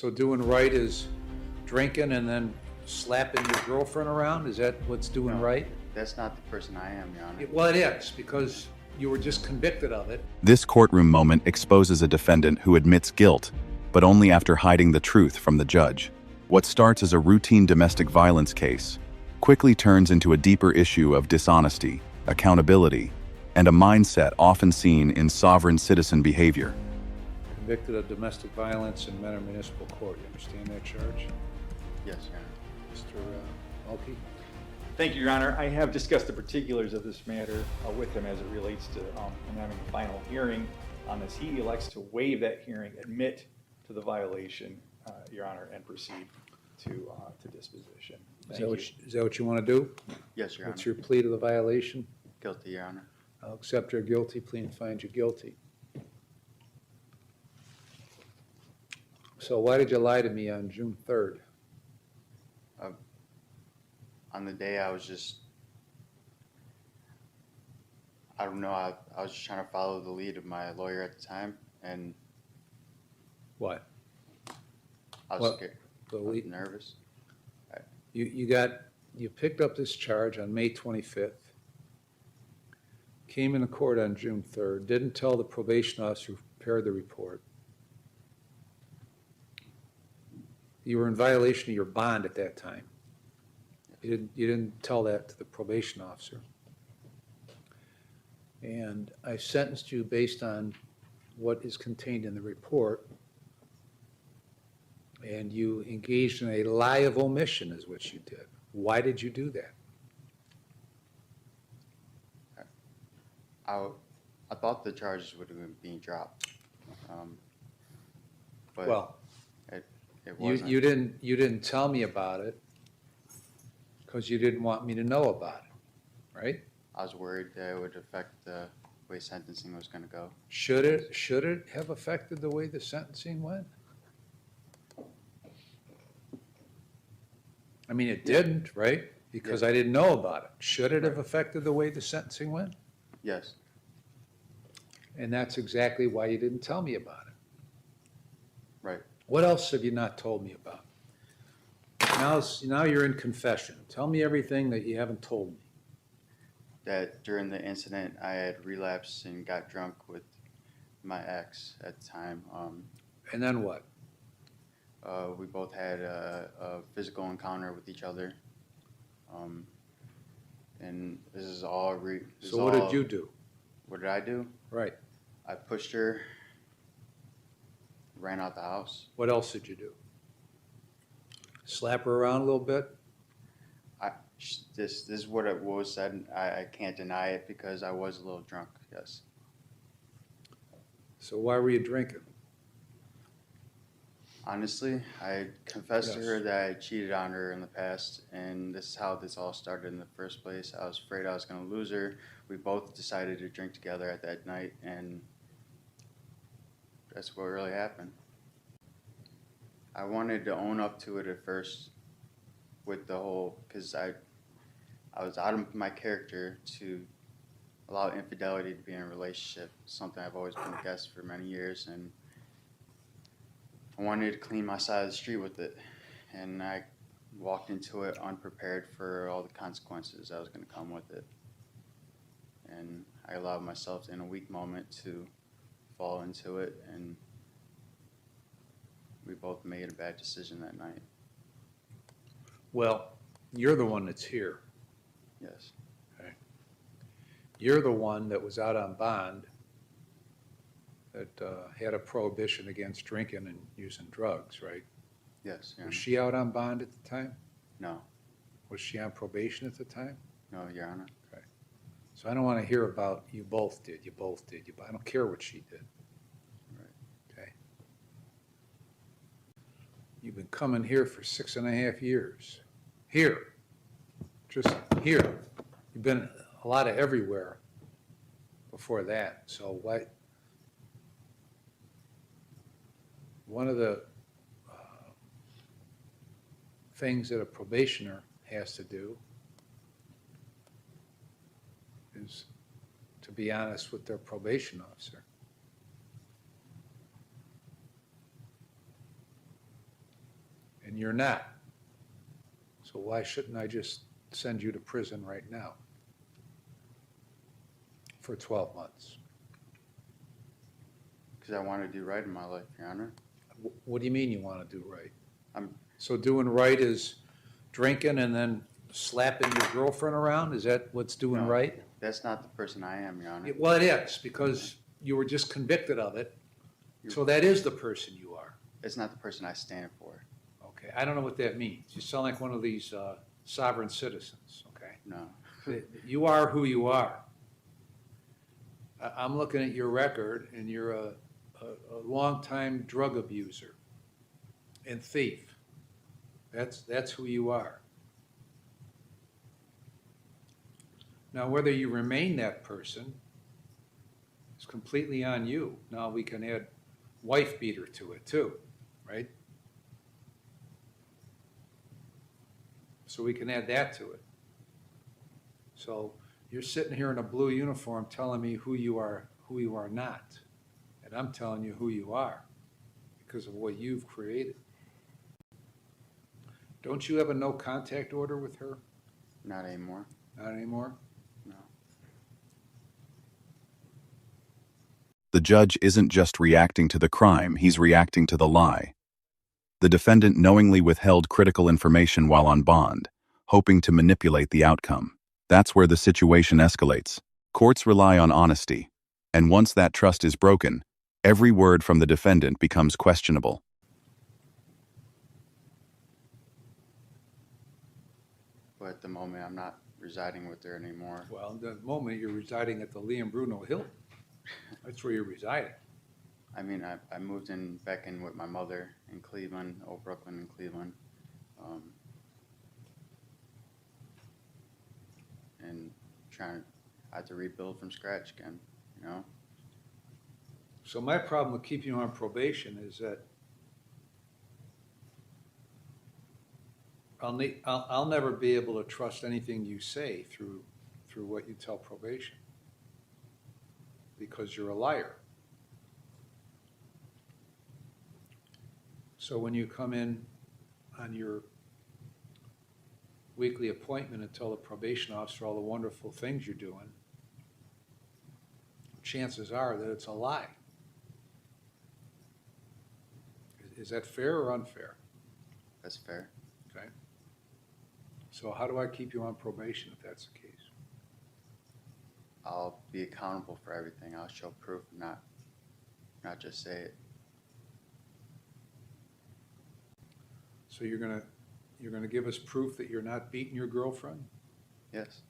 So doing right is drinking and then slapping your girlfriend around? Is that what's doing No. right? That's not the person I am, Your Honor. Well, it is, because you were just convicted of it. This courtroom moment exposes a defendant who admits guilt, but only after hiding the truth from the judge. What starts as a routine domestic violence case quickly turns into a deeper issue of dishonesty, accountability, and a mindset often seen in sovereign citizen behavior. Convicted of domestic violence in Mentor Municipal Court. You understand that charge? Yes, Your Honor. Mr. Mulkey? Thank you, Your Honor. I have discussed the particulars of this matter with him as it relates to him having a final hearing on this. He elects to waive that hearing, admit to the violation, Your Honor, and proceed to disposition. Is that what you want to do? Yes, Your Honor. What's your plea to the violation? Guilty, Your Honor. I'll accept your guilty plea and find you guilty. So why did you lie to me on June 3rd? On the day I was just, I don't know, I was just trying to follow the lead of my lawyer at the time, and What? I was Well, scared. the I was lead- nervous. You picked up this charge on May 25th, came into court on June 3rd, didn't tell the probation officer who prepared the report. You were in violation of your bond at that time. You didn't tell that to the probation officer. And I sentenced you based on what is contained in the report. And you engaged in a lie of omission is what you did. Why did you do that? I thought the charges would have been being dropped, but Well, it wasn't. you didn't tell me about it because you didn't want me to know about it, right? I was worried that it would affect the way sentencing was going to go. Should it have affected the way the sentencing went? I mean, it didn't, right? Because I didn't know about it. Should it have affected the way the sentencing went? Yes. And that's exactly why you didn't tell me about it. Right. What else have you not told me about? Now you're in confession. Tell me everything that you haven't told me. That during the incident, I had relapsed and got drunk with my ex at the time. And then what? We both had a physical encounter with each other. And this is all. So what did you do? What did I do? Right. I pushed her, ran out the house. What else did you do? Slap her around a little bit? This is what it was said. I can't deny it because I was a little drunk, yes. So why were you drinking? Honestly, I confessed to Yes. her that I cheated on her in the past, and this is how this all started in the first place. I was afraid I was going to lose her. We both decided to drink together at that night, and that's what really happened. I wanted to own up to it at first with the whole, because I was out of my character to allow infidelity to be in a relationship, something I've always been against for many years, and I wanted to clean my side of the street with it, and I walked into it unprepared for all the consequences that was going to come with it. And I allowed myself in a weak moment to fall into it, and we both made a bad decision that night. Well, you're the one that's here. Yes. Okay. You're the one that was out on bond that had a prohibition against drinking and using drugs, right? Yes. Your Was Honor. she out on bond at the time? No. Was she on probation at the time? No, Your Honor. So I don't want to hear about you both did. I don't care what she did. Right. Okay. You've been coming here for 6.5 years. Here. Just here. You've been a lot of everywhere before that. So why? One of the things that a probationer has to do is to be honest with their probation officer. and you're not. So why shouldn't I just send you to prison right now for 12 months? Because I want to do right in my life, Your Honor. What do you mean you want to do right? I'm So doing right is drinking and then slapping your girlfriend around? Is that what's doing No. right? That's not the person I am, Your Honor. Well, it is, because you were just convicted of it. So that is the person you are. It's not the person I stand for. Okay, I don't know what that means. You sound like one of these sovereign citizens, okay? No. You are who you are. I'm looking at your record, and you're a longtime drug abuser and thief. That's who you are. Now, whether you remain that person is completely on you. Now, we can add wife beater to it too, right? So we can add that to it. So you're sitting here in a blue uniform telling me who you are not. And I'm telling you who you are because of what you've created. Don't you have a no contact order with her? Not anymore. Not anymore? No. The judge isn't just reacting to the crime, he's reacting to the lie. The defendant knowingly withheld critical information while on bond, hoping to manipulate the outcome. That's where the situation escalates. Courts rely on honesty, and once that trust is broken, every word from the defendant becomes questionable. But at the moment, I'm not residing with her anymore. Well, at the moment you're residing at the Liam Bruno Hilton. That's where you're residing. I mean, I moved back in with my mother in Cleveland, Old Brooklyn in Cleveland. And I had to rebuild from scratch again, you know? So my problem with keeping you on probation is that I'll never be able to trust anything you say through what you tell probation, because you're a liar. So when you come in on your weekly appointment and tell the probation officer all the wonderful things you're doing, chances are that it's a lie. Is that fair or unfair? That's fair. Okay. So how do I keep you on probation if that's the case? I'll be accountable for everything. I'll show proof, not just say it. So you're gonna give us proof that you're not beating your girlfriend? Yes.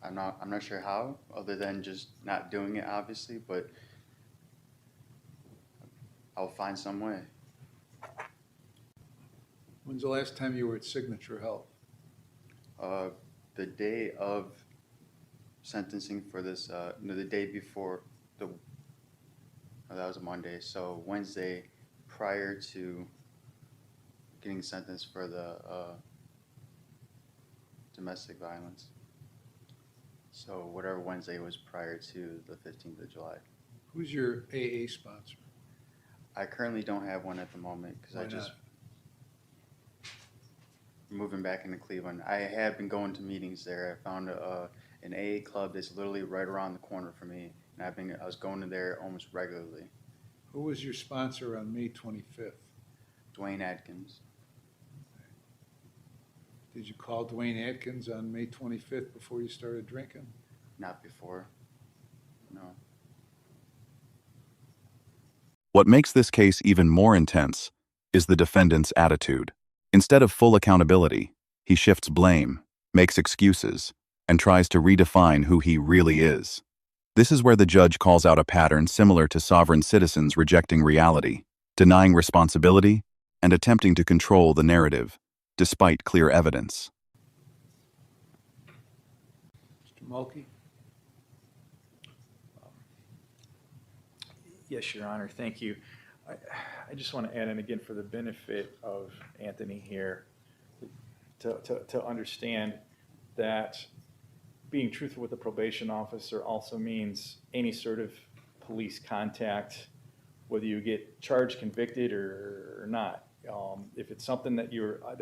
I'm not sure how, other than just not doing it, obviously, but I'll find some way. When's the last time you were at Signature Health? The day of sentencing for this, no, the day before that was a Monday, so Wednesday prior to getting sentenced for the domestic violence. So whatever Wednesday was prior to the 15th of July. Who's your AA sponsor? I currently don't have one at the moment because Why I just not? moving back into Cleveland. I have been going to meetings there. I found an AA club that's literally right around the corner for me, and I was going to there almost regularly. Who was your sponsor on May 25th? Dwayne Adkins. Did you call Dwayne Atkins on May 25th before you started drinking? Not before. No. What makes this case even more intense is the defendant's attitude. Instead of full accountability, he shifts blame, makes excuses, and tries to redefine who he really is. This is where the judge calls out a pattern similar to sovereign citizens rejecting reality, denying responsibility, and attempting to control the narrative, despite clear evidence. Mr. Mulkey? Yes, Your Honor, thank you. I just want to add in again for the benefit of Anthony here to understand that being truthful with the probation officer also means any sort of police contact whether you get charged, convicted, or not. If it's something that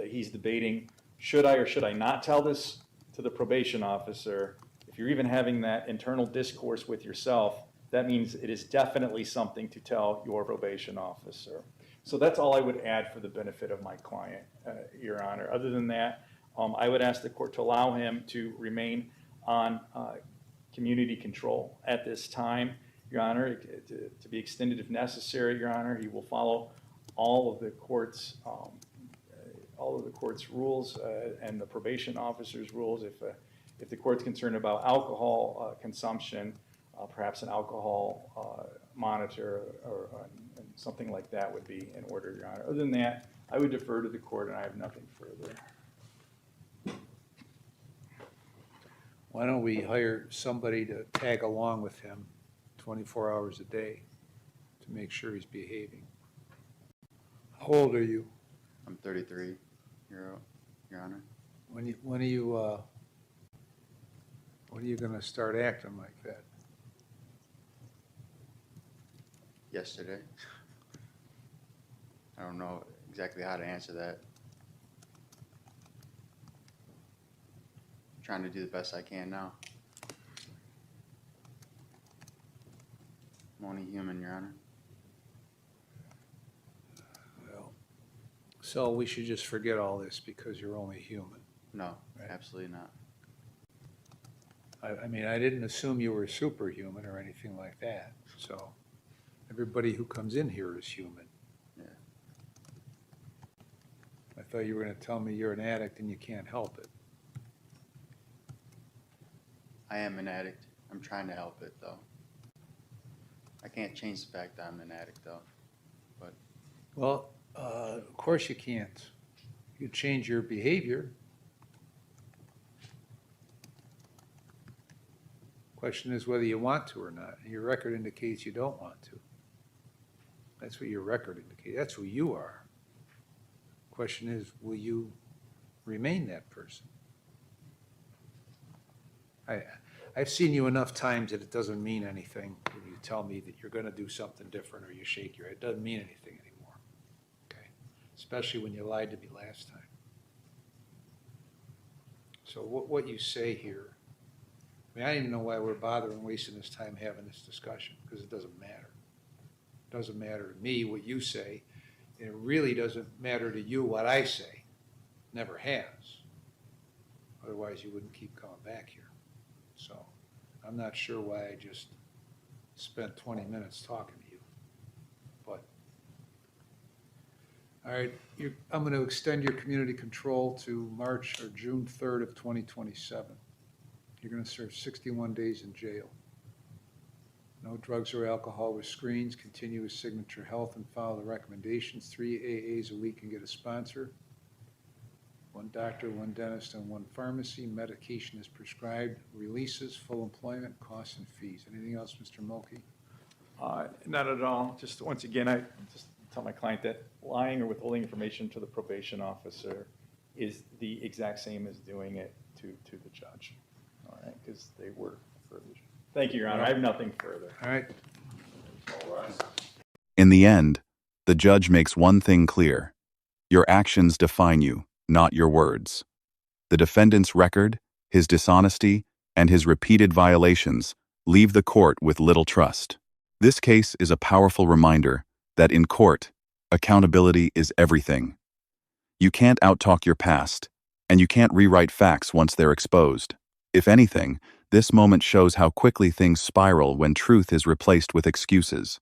he's debating, should I or should I not tell this to the probation officer? If you're even having that internal discourse with yourself, that means it is definitely something to tell your probation officer. So that's all I would add for the benefit of my client, Your Honor. Other than that, I would ask the court to allow him to remain on community control at this time, Your Honor, to be extended if necessary, Your Honor. He will follow all of the court's rules and the probation officer's rules. If the court's concerned about alcohol consumption, perhaps an alcohol monitor or something like that would be in order, Your Honor. Other than that, I would defer to the court, and I have nothing further. Why don't we hire somebody to tag along with him 24 hours a day to make sure he's behaving? How old are you? I'm 33, Your Honor. When are you gonna start acting like that? Yesterday. I don't know exactly how to answer that. I'm trying to do the best I can now. I'm only human, Your Honor. Well, so we should just forget all this because you're only human. No, Right. absolutely not. I mean, I didn't assume you were superhuman or anything like that, so everybody who comes in here is human. Yeah. I thought you were gonna tell me you're an addict and you can't help it. I am an addict. I'm trying to help it, though. I can't change the fact that I'm an addict, though. But Well, of course you can't. You change your behavior. Question is whether you want to or not. Your record indicates you don't want to. That's what your record indicates. That's who you are. Question is, will you remain that person? I've seen you enough times that it doesn't mean anything when you tell me that you're gonna do something different or you shake your head. It doesn't mean anything anymore, okay? Especially when you lied to me last time. So what you say here, I mean, I don't even know why we're bothering wasting this time having this discussion, because it doesn't matter. It doesn't matter to me what you say, and it really doesn't matter to you what I say. Never has. Otherwise, you wouldn't keep coming back here. So I'm not sure why I just spent 20 minutes talking to you. But, all right, I'm going to extend your community control to March or June 3rd of 2027. You're going to serve 61 days in jail. No drugs or alcohol with screens. Continue with Signature Health and follow the recommendations. 3 AAs a week and get a sponsor. 1 doctor, 1 dentist, and 1 pharmacy. Medication is prescribed. Releases, full employment, costs and fees. Anything else, Mr. Mulkey? Not at all. Just once again, I just tell my client that lying or withholding information to the probation officer is the exact same as doing it to the judge. All right, because they work for the. Thank you, Your Honor. I have nothing further. All right. In the end, the judge makes one thing clear. Your actions define you, not your words. The defendant's record, his dishonesty, and his repeated violations leave the court with little trust. This case is a powerful reminder that in court, accountability is everything. You can't outtalk your past, and you can't rewrite facts once they're exposed. If anything, this moment shows how quickly things spiral when truth is replaced with excuses.